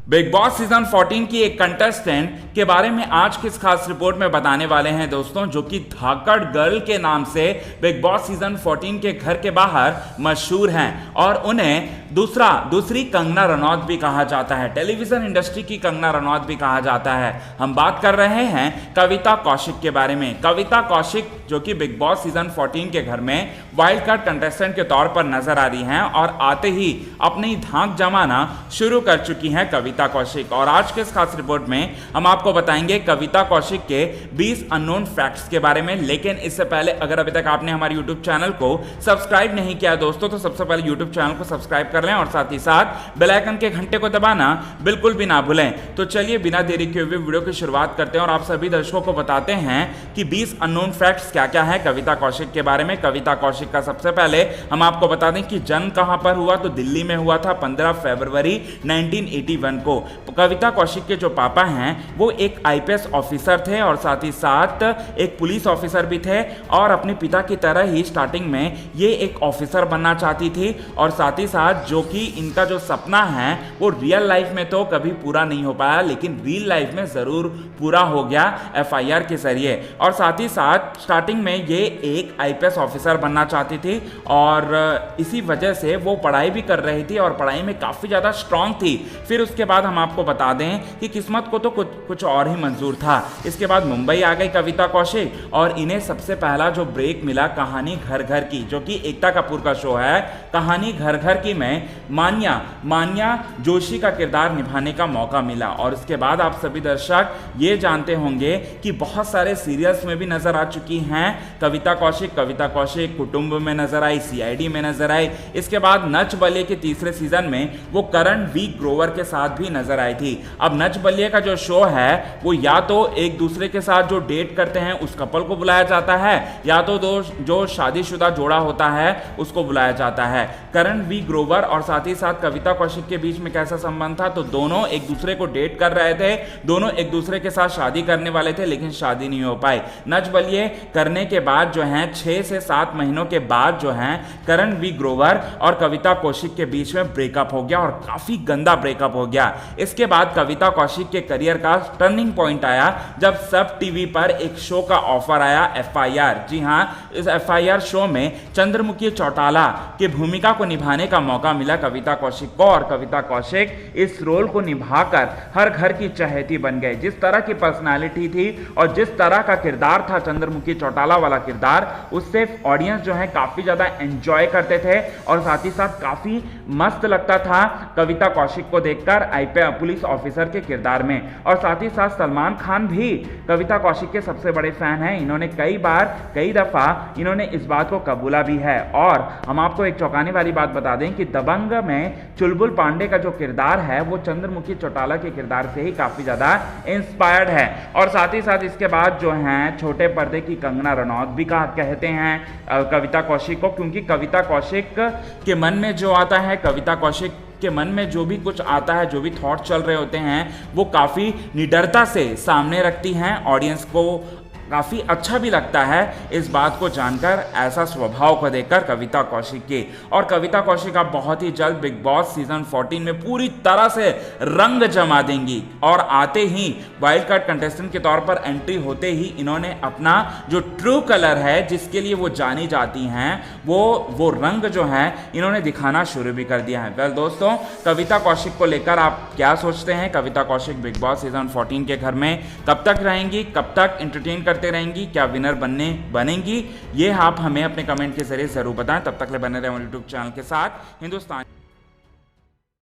Big boss season 14 की एक contestant के बारे में आज की इस खास रिपोर्ट में बताने वाले हैं दोस्तों, जो कि धाकड़ गर्ल के नाम से बिग बॉस सीजन 14 के घर के बाहर मशहूर हैं और उन्हें दूसरी कंगना रनौत भी कहा जाता है। टेलीविजन इंडस्ट्री की कंगना रनौत भी कहा जाता है। हम बात कर रहे हैं कविता कौशिक के बारे में। कविता कौशिक जो कि बिग बॉस सीजन 14 के घर में वाइल्ड कार्ड कंटेस्टेंट के तौर पर नजर आ रही हैं और आते ही अपनी धाक जमाना शुरू कर चुकी हैं कविता कौशिक। और आज के इस खास रिपोर्ट में हम आपको बताएंगे कविता कौशिक के 20 अननोन फैक्ट्स के बारे में। लेकिन इससे पहले अगर अभी तक आपने हमारे यूट्यूब चैनल को सब्सक्राइब नहीं किया दोस्तों, तो सबसे पहले यूट्यूब चैनल को सब्सक्राइब कर लें और साथ ही साथ बेल आइकन के घंटे को दबाना बिल्कुल भी ना भूलें। तो चलिए बिना देरी किए हुए वीडियो की शुरुआत करते हैं और आप सभी दर्शकों को बताते हैं कि 20 अननोन फैक्ट्स क्या क्या है कविता कौशिक के बारे में। कविता कौशिक का सबसे पहले हम आपको बता दें कि जन्म कहां पर हुआ, तो दिल्ली में हुआ था 15 फरवरी 1981 को। कविता कौशिक के जो पापा हैं वो एक आईपीएस ऑफिसर थे और साथ ही साथ एक पुलिस ऑफिसर भी थे और अपने पिता की तरह ही स्टार्टिंग में ये एक ऑफिसर बनना चाहती थी। और साथ ही साथ जो कि इनका जो सपना है वो रियल लाइफ में तो कभी पूरा नहीं हो पाया, लेकिन रियल लाइफ में जरूर पूरा हो गया एफआईआर के जरिए। और साथ ही साथ स्टार्टिंग में ये एक आईपीएस ऑफिसर बनना चाहती थी और इसी वजह से वो पढ़ाई भी कर रही थी और पढ़ाई में काफ़ी ज़्यादा स्ट्रांग थी। फिर उसके बाद हम आपको बता दें कि किस्मत को तो कुछ और ही मंजूर था। इसके बाद मुंबई आ गई कविता कौशिक और इन्हें सबसे पहला जो ब्रेक मिला कहानी घर घर की, जो कि एकता कपूर का शो है कहानी घर घर की में मान्या जोशी का किरदार निभाने का मौका मिला। और इसके बाद आप सभी दर्शक ये जानते होंगे कि बहुत सारे सीरियल्स में भी नजर आ चुकी हैं कविता कौशिक। कविता कौशिक कुटुंब में नजर आई, सीआईडी में नजर आई। इसके बाद नच बलिए के तीसरे सीजन में वो करण वी ग्रोवर के साथ भी नजर आई थी। अब नच बलिए का जो शो है वो या तो एक दूसरे के साथ जो डेट करते हैं उस कपल को बुलाया जाता है या तो जो शादीशुदा जोड़ा होता है उसको बुलाया जाता है। करण वी ग्रोवर और साथ ही साथ कविता कौशिक के बीच में कैसा संबंध था, तो दोनों एक दूसरे को डेट कर रहे थे, दोनों एक दूसरे के साथ शादी करने वाले थे, लेकिन शादी नहीं हो पाई। नच बलिए करने के बाद जो है 6 से 7 महीनों के बाद जो है करण वी ग्रोवर और कविता कौशिक के बीच में ब्रेकअप हो गया और काफी गंदा ब्रेकअप हो गया। इसके बाद कविता कौशिक के करियर का टर्निंग पॉइंट आया जब सब टीवी पर एक शो का ऑफर आया एफआईआर। जी हां, इस एफआईआर शो में चंद्रमुखी चौटाला की भूमिका को निभाने का मौका मिला कविता कौशिक को और कविता कौशिक इस रोल को निभाकर हर घर की चहेती बन गए। जिस तरह की पर्सनालिटी थी और जिस तरह का किरदार था चंद्रमुखी चौटाला वाला किरदार, उससे ऑडियंस जो है काफी ज्यादा एंजॉय करते थे और साथ ही साथ काफी मस्त लगता था कविता कौशिक को देखकर आईपीएस पुलिस ऑफिसर के किरदार में। और साथ ही साथ सलमान खान भी कविता कौशिक के सबसे बड़े फैन हैं। इन्होंने कई दफा इन्होंने इस बात को कबूला भी है। और हम आपको एक चौंकाने वाली बात बता दें कि दबंग में चुलबुल पांडे का जो किरदार है वो चंद्रमुखी चौटाला के किरदार से ही काफी ज्यादा इंस्पायर्ड है। और साथ ही साथ इसके बाद जो है छोटे पर्दे की कंगना रनौत भी कहते हैं कविता कौशिक को, क्योंकि कविता कौशिक के मन में जो आता है, कविता कौशिक के मन में जो भी कुछ आता है, जो भी थॉट चल रहे होते हैं, वो काफ़ी निडरता से सामने रखती हैं। ऑडियंस को काफ़ी अच्छा भी लगता है इस बात को जानकर, ऐसा स्वभाव को देखकर कविता कौशिक के। और कविता कौशिक आप बहुत ही जल्द बिग बॉस सीजन 14 में पूरी तरह से रंग जमा देंगी और आते ही वाइल्ड कार्ड कंटेस्टेंट के तौर पर एंट्री होते ही इन्होंने अपना जो ट्रू कलर है जिसके लिए वो जानी जाती हैं वो रंग जो है इन्होंने दिखाना शुरू भी कर दिया है। वेल दोस्तों, कविता कौशिक को लेकर आप क्या सोचते हैं? कविता कौशिक बिग बॉस सीजन 14 के घर में कब तक रहेंगी, कब तक एंटरटेन करते रहेंगी, क्या विनर बनेंगी? ये आप हमें अपने कमेंट के जरिए जरूर बताएं। तब तक ले बने रहे यूट्यूब चैनल के साथ। हिंदुस्तान